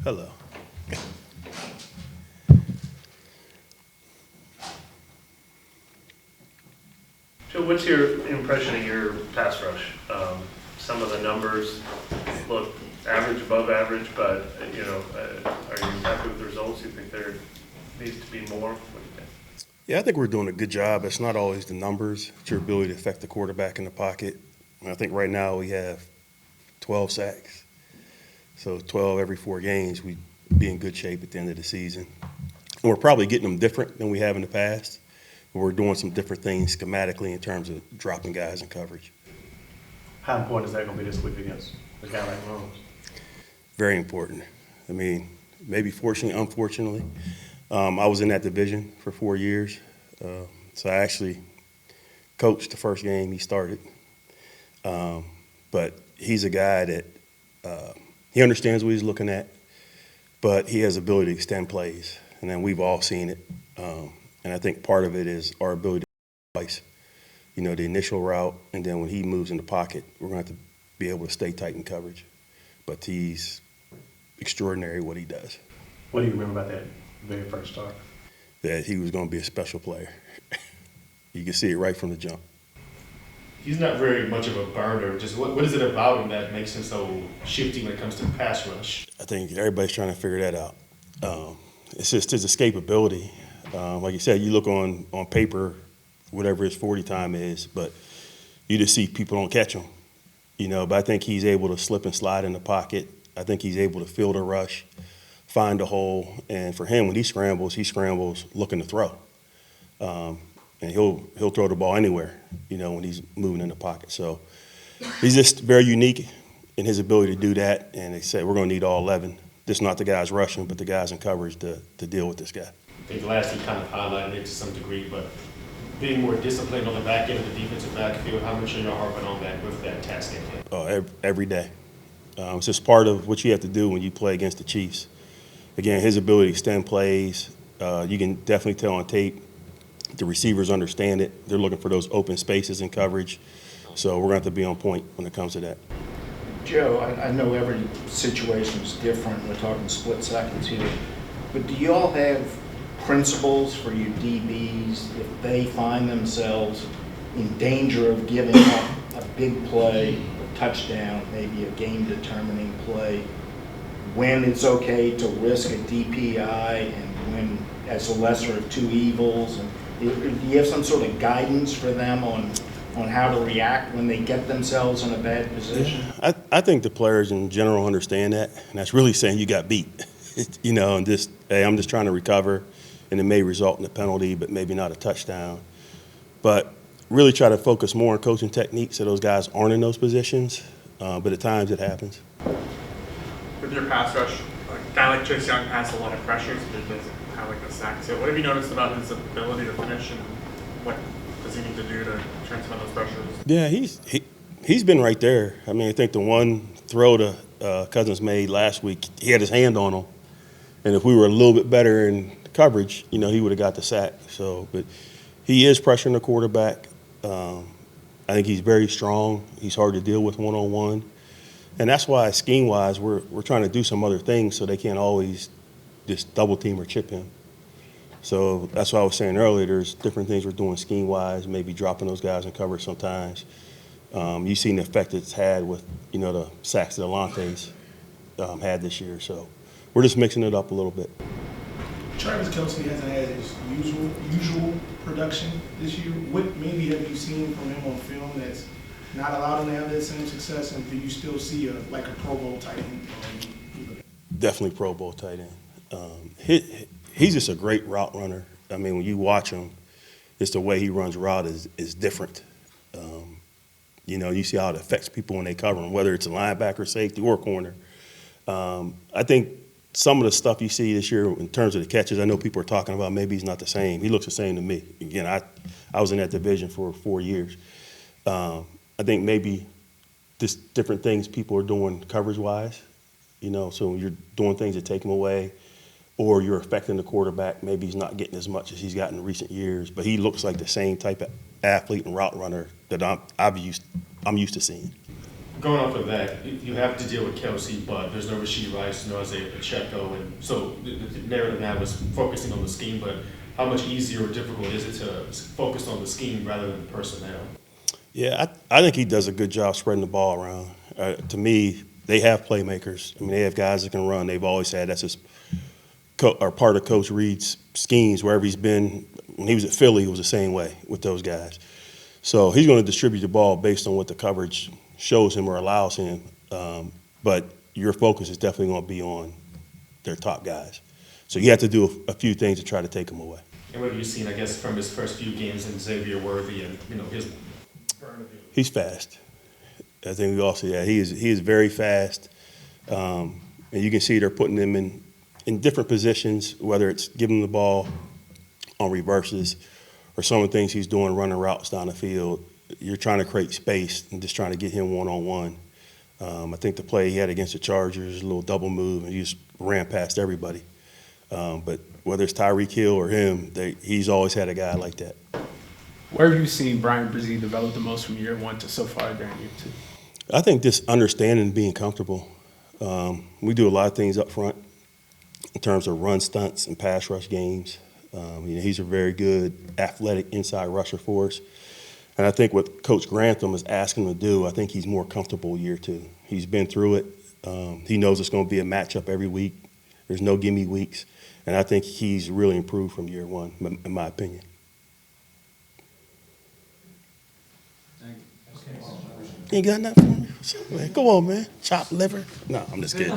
Hello. Joe, what's your impression of your pass rush? Some of the numbers look average, above average, but are you happy with the results? You think there needs to be more? What do you think? Yeah, I think we're doing a good job. It's not always the numbers, it's your ability to affect the quarterback in the pocket. And I think right now we have 12 sacks. So 12 every 4 games, we'd be in good shape at the end of the season. And we're probably getting them different than we have in the past. But we're doing some different things schematically in terms of dropping guys in coverage. How important is that going to be this week against a guy like Mahomes? Very important. I mean, maybe fortunately, unfortunately, I was in that division for 4 years. So I actually coached the first game he started. But he's a guy that he understands what he's looking at, but he has the ability to extend plays. And then we've all seen it. And I think part of it is our ability to slice, the initial route, and then when he moves in the pocket, we're going to have to be able to stay tight in coverage. But he's extraordinary what he does. What do you remember about that very first start? That he was going to be a special player. You can see it right from the jump. He's not very much of a burner. Just what is it about him that makes him so shifty when it comes to pass rush? I think everybody's trying to figure that out. It's just his escapability. Like you said, you look on paper, whatever his 40 time is, but you just see people don't catch him. But I think he's able to slip and slide in the pocket. I think he's able to field a rush, find a hole, and for him, when he scrambles looking to throw. And he'll throw the ball anywhere, when he's moving in the pocket. So he's just very unique in his ability to do that. And they say we're going to need all 11. Just not the guys rushing, but the guys in coverage to deal with this guy. I think last week kind of highlighted it to some degree, but being more disciplined on the back end of the defensive backfield, how much are you harping on that with that task at hand? Oh, every day. It's just part of what you have to do when you play against the Chiefs. Again, his ability to extend plays, you can definitely tell on tape. The receivers understand it. They're looking for those open spaces in coverage. So we're going to have to be on point when it comes to that. Joe, I know every situation is different. We're talking split seconds here. But do you all have principles for your DBs if they find themselves in danger of giving up a big play, a touchdown, maybe a game-determining play, when it's okay to risk a DPI and when as a lesser of two evils? And do you have some sort of guidance for them on how to react when they get themselves in a bad position? I think the players in general understand that, and that's really saying you got beat. And just, hey, I'm just trying to recover, and it may result in a penalty, but maybe not a touchdown. But really try to focus more on coaching techniques so those guys aren't in those positions, but at times it happens. With your pass rush, a guy like Chase Young has a lot of pressures, but he doesn't have like the sacks. So what have you noticed about his ability to finish, and what does he need to do to transfer those pressures? Yeah, he's been right there. I mean, I think the one throw to Cousins made last week, he had his hand on him. And if we were a little bit better in coverage, he would have got the sack. So, but he is pressuring the quarterback. I think he's very strong. He's hard to deal with one-on-one. And that's why, scheme-wise, we're trying to do some other things so they can't always just double-team or chip him. So that's why I was saying earlier, there's different things we're doing scheme-wise, maybe dropping those guys in coverage sometimes. You've seen the effect it's had with, the sacks that Alante's had this year. So we're just mixing it up a little bit. Travis Kelce hasn't had his usual production this year. What maybe have you seen from him on film that's not allowed him to have that same success, and do you still see a Pro Bowl tight end? Definitely Pro Bowl tight end. He's just a great route runner. I mean, when you watch him, it's the way he runs route is different. You see how it affects people when they cover him, whether it's a linebacker, safety, or corner. I think some of the stuff you see this year in terms of the catches, I know people are talking about maybe he's not the same. He looks the same to me. Again, I was in that division for 4 years. I think maybe just different things people are doing coverage-wise. So when you're doing things that take him away, or you're affecting the quarterback, maybe he's not getting as much as he's gotten in recent years. But he looks like the same type of athlete and route runner that I'm used to seeing. Going off of that, you have to deal with Kelsey, but there's no Rashid Rice, no Isaiah Pacheco, and so the narrative now is focusing on the scheme, but how much easier or difficult is it to focus on the scheme rather than personnel? Yeah, I think he does a good job spreading the ball around. To me, they have playmakers. I mean, they have guys that can run. They've always had that's just or part of Coach Reed's schemes wherever he's been. When he was at Philly, it was the same way with those guys. So he's going to distribute the ball based on what the coverage shows him or allows him. But your focus is definitely going to be on their top guys. So you have to do a few things to try to take them away. And what have you seen, I guess, from his first few games in Xavier Worthy and, his burn of it? He's fast. I think we all see that. He is very fast. And you can see they're putting him in different positions, whether it's giving him the ball on reverses or some of the things he's doing running routes down the field. You're trying to create space and just trying to get him one-on-one. I think the play he had against the Chargers, a little double move, and he just ran past everybody. But whether it's Tyreek Hill or him, he's always had a guy like that. Where have you seen Brian Brzee develop the most from year one to so far during year two? I think just understanding, being comfortable. We do a lot of things up front in terms of run stunts and pass rush games. He's a very good athletic inside rusher for us. And I think what Coach Grantham is asking him to do, I think he's more comfortable year two. He's been through it. He knows it's going to be a matchup every week. There's no gimme weeks. And I think he's really improved from year one, in my opinion. You ain't got nothing for me? Come on, man. Chopped liver? No, I'm just kidding.